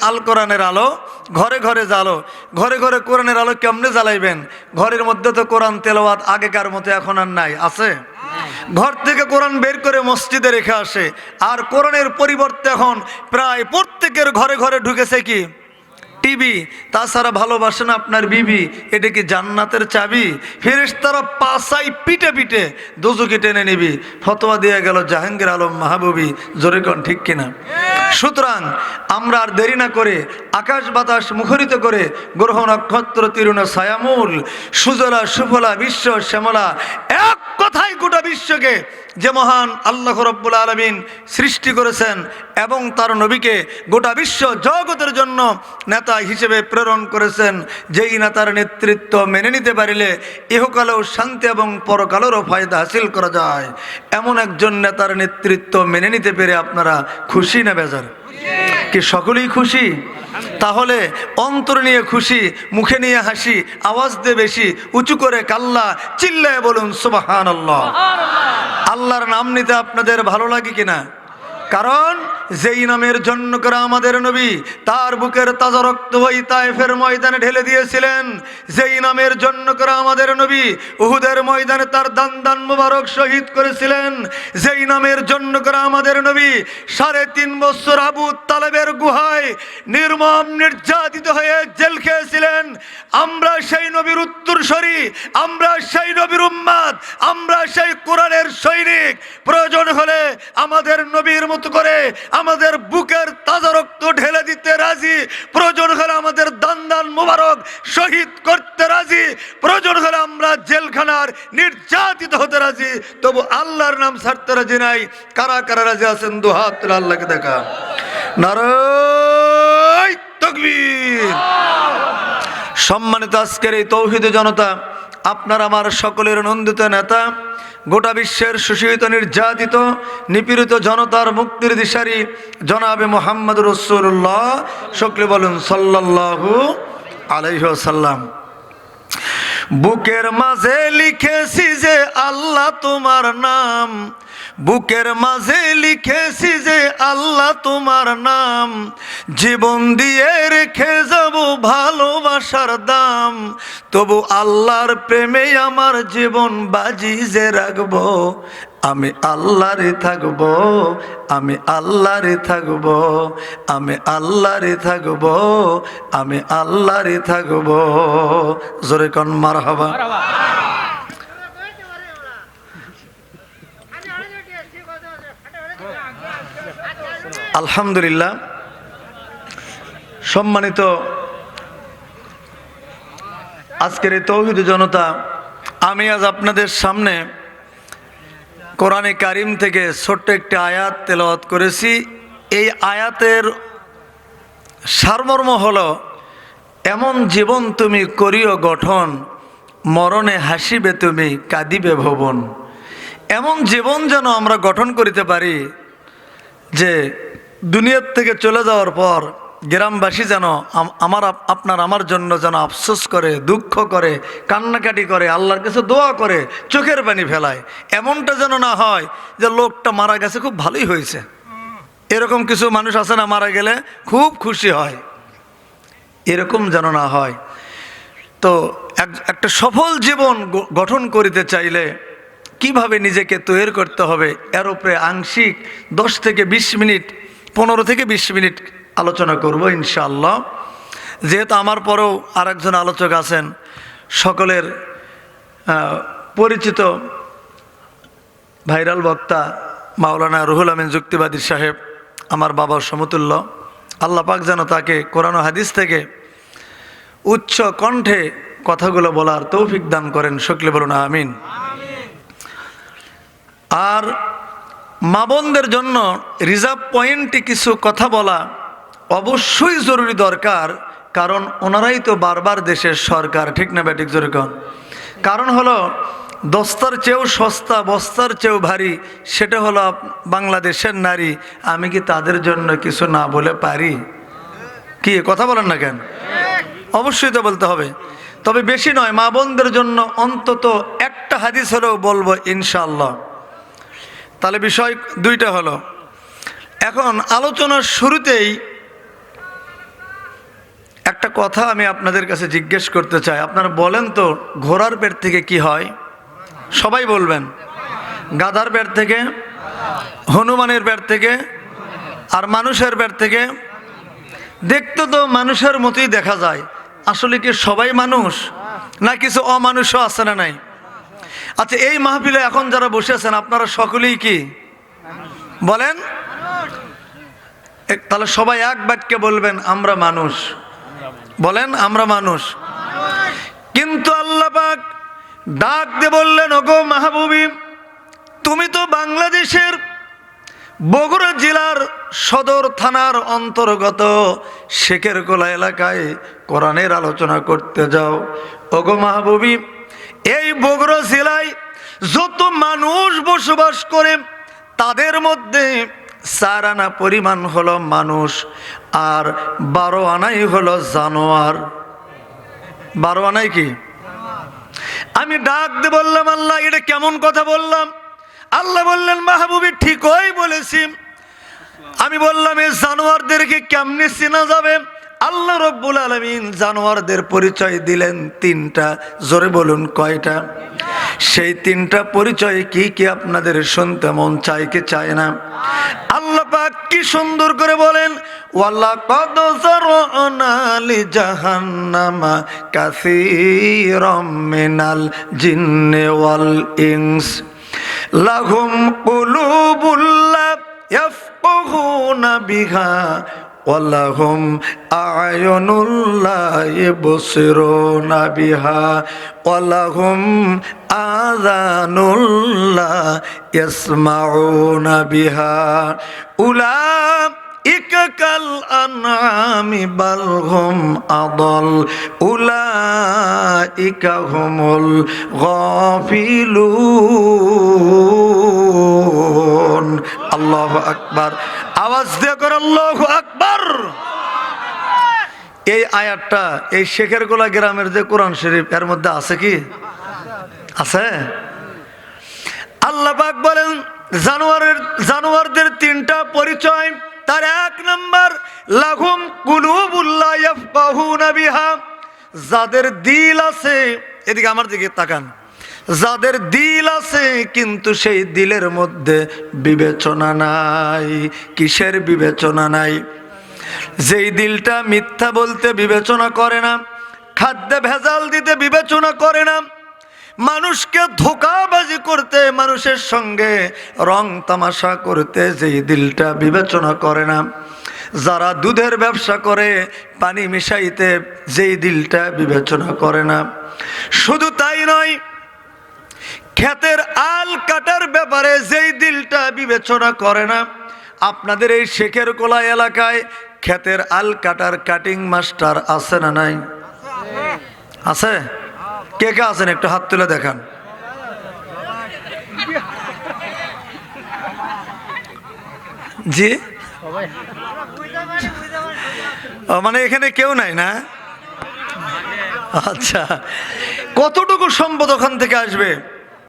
আল কোরআনের আলো ঘরে ঘরে জ্বালো। ঘরে ঘরে কোরআনের আলো কেমনে জ্বালাইবেন? ঘরের মধ্যে তো কোরআন তেলাওয়াত আগেকার মতো এখন আর নাই, আছে? ঘর থেকে কোরআন বের করে মসজিদে রেখে আসে। আর কোরআনের পরিবর্তে এখন প্রায় প্রত্যেকের ঘরে ঘরে ঢুকেছে কি? টিভি। তাছাড়া ভালোবাসেন আপনার বিবি, এটা কি জান্নাতের চাবি? ফেরেশতারা পাছাই পিটে পিটে দোজখে টেনে নিবি। ফতোয়া দিয়ে গেল জাহাঙ্গীর আলম মাহবুবী। জোরে কোন ঠিক কিনা? সুতরাং আমরা আর দেরি না করে আকাশ বাতাস মুখরিত করে গ্রহ নক্ষত্র তিরুণ ছায়ামূল সুজলা সুফলা বিশ্ব শ্যামলা এক কথায় গোটা বিশ্বকে যে মহান আল্লাহ রাব্বুল আলামিন সৃষ্টি করেছেন এবং তার নবীকে গোটা বিশ্ব জগতের জন্য নেতা হিসেবে প্রেরণ করেছেন, যেই নেতার নেতৃত্ব মেনে নিতে পারিলে ইহকালেও শান্তি এবং পরকালেরও ফায়দা হাসিল করা যায়, এমন একজন নেতার নেতৃত্ব মেনে নিতে পেরে আপনারা খুশি না বেজার? কি সকলেই খুশি? তাহলে অন্তর নিয়ে খুশি, মুখে নিয়ে হাসি, আওয়াজ দিয়ে বেশি উঁচু করে কাল্লা চিল্লায় বলুন সুবহানাল্লাহ। আল্লাহর নাম নিতে আপনাদের ভালো লাগে কিনা? কারণ যেই নামের জন্য করে আমাদের নবী তার বুকের তাজা রক্ত ওই তায়েফের ময়দানে ঢেলে দিয়েছিলেন, যেই নামের জন্য করে আমাদের নবী উহুদের ময়দানে তার দান দান মুবারক শহীদ করেছিলেন, যেই নামের জন্য করে আমাদের নবী 3.5 বছর আবু তালেবের গুহায় নির্মম নির্যাতিত হয়ে জেল খেয়েছিলেন, আমরা সেই নবীর উত্তরসূরি, আমরা সেই নবীর উম্মত, আমরা সেই কোরআনের সৈনিক। প্রয়োজন হলে আমাদের নবীর মতো করে আমাদের বুকের তাজা রক্ত ঢেলে দিতে রাজি, প্রয়োজন হলে আমাদের দান দান মুবারক শহীদ করতে রাজি, প্রয়োজন হলে আমরা জেলখানার নির্যাতিত হতে রাজি, তবু আল্লাহর নাম ছাড়তে রাজি নাই। কারা কারা রাজি আছেন? দুহাত তুলে আল্লাহকে দেখা। নারায়ে তাকবীর। সম্মানিত আজকের এই তৌহিদ জনতা, আপনার আমার সকলের নন্দিত নেতা, গোটা বিশ্বের শোষিত নির্যাতিত নিপীড়িত জনতার মুক্তির দিশারি জনাবে মুহাম্মদ রাসূলুল্লাহ, সকলে বলুন সাল্লাল্লাহু আলাইহি ওয়াসাল্লাম। বুকের মাঝে লিখেছি যে আল্লাহ তোমার নাম, বুকের মাঝে লিখেছি যে আল্লাহ তোমার নাম, জীবন দিয়ে রেখে যাব ভালোবাসার দাম, তবু আল্লাহর প্রেমে আমার জীবন বাজি যে রাখবো, আমি আল্লাহরে থাকবো, আমি আল্লাহরে থাকবো, আমি আল্লাহরে থাকবো, আমি আল্লাহরে থাকবো। জোরে কোন মারহাবা। আলহামদুলিল্লাহ। সম্মানিত আজকের এই তৌহিদ জনতা, আমি আজ আপনাদের সামনে কোরআনে কারিম থেকে ছোট্ট একটি আয়াত তেলাওয়াত করেছি। এই আয়াতের সারমর্ম হলো, এমন জীবন তুমি করিও গঠন, মরণে হাসিবে তুমি কাঁদিবে ভুবন। এমন জীবন যেন আমরা গঠন করিতে পারি যে দুনিয়ার থেকে চলে যাওয়ার পর গ্রামবাসী যেন আপনার আমার জন্য যেন আফসোস করে, দুঃখ করে, কান্নাকাটি করে, আল্লাহর কাছে দোয়া করে, চোখের পানি ফেলায়। এমনটা যেন না হয় যে লোকটা মারা গেছে খুব ভালোই হয়েছে, এরকম কিছু মানুষ আছে না, মারা গেলে খুব খুশি হয়, এরকম যেন না হয়। তো একটা সফল জীবন গঠন করিতে চাইলে কিভাবে নিজেকে তৈরি করতে হবে, এর উপরে আংশিক 10 থেকে 20 মিনিট, 15 থেকে 20 মিনিট আলোচনা করব ইনশাআল্লাহ। যেহেতু আমার পরেও আরেকজন আলোচক আছেন, সকলের পরিচিত ভাইরাল বক্তা মাওলানা রুহুল আমিন যুক্তিবাদী সাহেব, আমার বাবার সমতুল্য। আল্লাহ পাক যেন তাকে কোরআন ও হাদিস থেকে উচ্চ কণ্ঠে কথাগুলো বলার তৌফিক দান করেন, সকলে বলুন আমিন। আর মা বোনদের জন্য রিজার্ভ পয়েন্টে কিছু কথা বলা অবশ্যই জরুরি দরকার, কারণ ওনারাই তো বারবার দেশের সরকার, ঠিক না ব্যাটিক যেরকম। কারণ হলো দস্তার চেয়েও সস্তা, বস্তার চেয়েও ভারী, সেটা হলো বাংলাদেশের নারী। আমি কি তাদের জন্য কিছু না বলে পারি? কি কথা বলেন না কেন? অবশ্যই তো বলতে হবে, তবে বেশি নয়, মা বোনদের জন্য অন্তত একটা হাদিস হলেও বলবো ইনশাআল্লাহ। তাহলে বিষয় দুইটা হলো। এখন আলোচনার শুরুতেই একটা কথা আমি আপনাদের কাছে জিজ্ঞেস করতে চাই, আপনারা বলেন তো ঘোড়ার পেট থেকে কি হয়? সবাই বলবেন। গাধার পেট থেকে, হনুমানের পেট থেকে, আর মানুষের পেট থেকে। দেখতে তো মানুষের মতোই দেখা যায়, আসলে কি সবাই মানুষ না কিছু অমানুষও আছে না নাই? আচ্ছা, এই মাহফিলে এখন যারা বসে আছেন আপনারা সকলেই কি বলেন? তাহলে সবাই এক বাক্যে বলবেন আমরা মানুষ। বলেন আমরা মানুষ। কিন্তু আল্লাহ পাক ডাক দিয়ে বললেন, ওগো মাহবুবী, তুমি তো বাংলাদেশের বগুড়া জেলার সদর থানার অন্তর্গত শেখেরকোলা এলাকায় কোরআনের আলোচনা করতে যাও। ওগো মাহবুবী, এই বগুড়া জেলায় যত মানুষ বসবাস করে তাদের মধ্যে 4 আনা পরিমাণ হলো মানুষ, আর 12 আনাই হলো জানোয়ার। 12 আনাই কি? আমি ডাক দিয়ে বললাম, আল্লাহ এটা কেমন কথা বললাম? আল্লাহ বললেন, মাহবুবী ঠিকই বলেছি। আমি বললাম, এই জানোয়ারদেরকে কেমনে চেনা যাবে? আল্লাহ রব্বুল আলামিন জানোয়ারদের পরিচয় দিলেন 3টা। জোরে বলুন কয়টা? সেই 3টা পরিচয় কি কি আপনাদের শুনতে মন চায় কি চায় না? আল্লাহ পাক কি সুন্দর করে বলেন, ওয়ালাকাদ যারানা লিজাহান্নামা কাসীরাম মিনাল জিন্নি ওয়াল ইনস লাহুম কুলুবুল লা ইয়াফকাহুনা বিহা ওয়ালাহুম আ'য়ুনুল লা ইবসিরুনা বিহা ওয়ালাহুম আযানুল লা ইয়াসমাউনা বিহা উলাইকা কাল আনআমি বাল হুম আদাল উলাইকা হুমুল গাফিলুন। আল্লাহু আকবার। আওয়াজ দিয়ে কর আল্লাহু আকবার। এই আয়াতটা এই শেখেরকোলা গ্রামের যে কোরআন শরীফ এর মধ্যে আছে কি? আছে। আল্লাহ পাক বলেন জানোয়ারদের 3টা পরিচয়। তার 1 নাম্বার, লাহুম কুলুবুল লা ইয়াফকাহুনা বিহা, যাদের দিল আছে, এদিকে আমার দিকে তাকান, যাদের দিল আছে কিন্তু সেই দিলের মধ্যে বিবেচনা নাই। কিসের বিবেচনা নাই? যেই দিলটা মিথ্যা বলতে বিবেচনা করে না, খাদ্যে ভেজাল দিতে বিবেচনা করে না, মানুষকে ধোঁকাবাজি করতে, মানুষের সঙ্গে রং তামাশা করতে যেই দিলটা বিবেচনা করে না, যারা দুধের ব্যবসা করে পানি মিশাইতে যেই দিলটা বিবেচনা করে না, শুধু তাই নয়, ক্ষেতের আল কাটার ব্যাপারে যেই দিলটা বিবেচনা করে না। আপনাদের এই শেখেরকোলা এলাকায় ক্ষেতের আল কাটার কাটিং মাস্টার আছে না নাই? আছে। কে কে আছেন একটু হাত তুলে দেখান। জি, মানে এখানে কেউ নাই না? আচ্ছা, কতটুকু সম্পদ ওখান থেকে আসবে?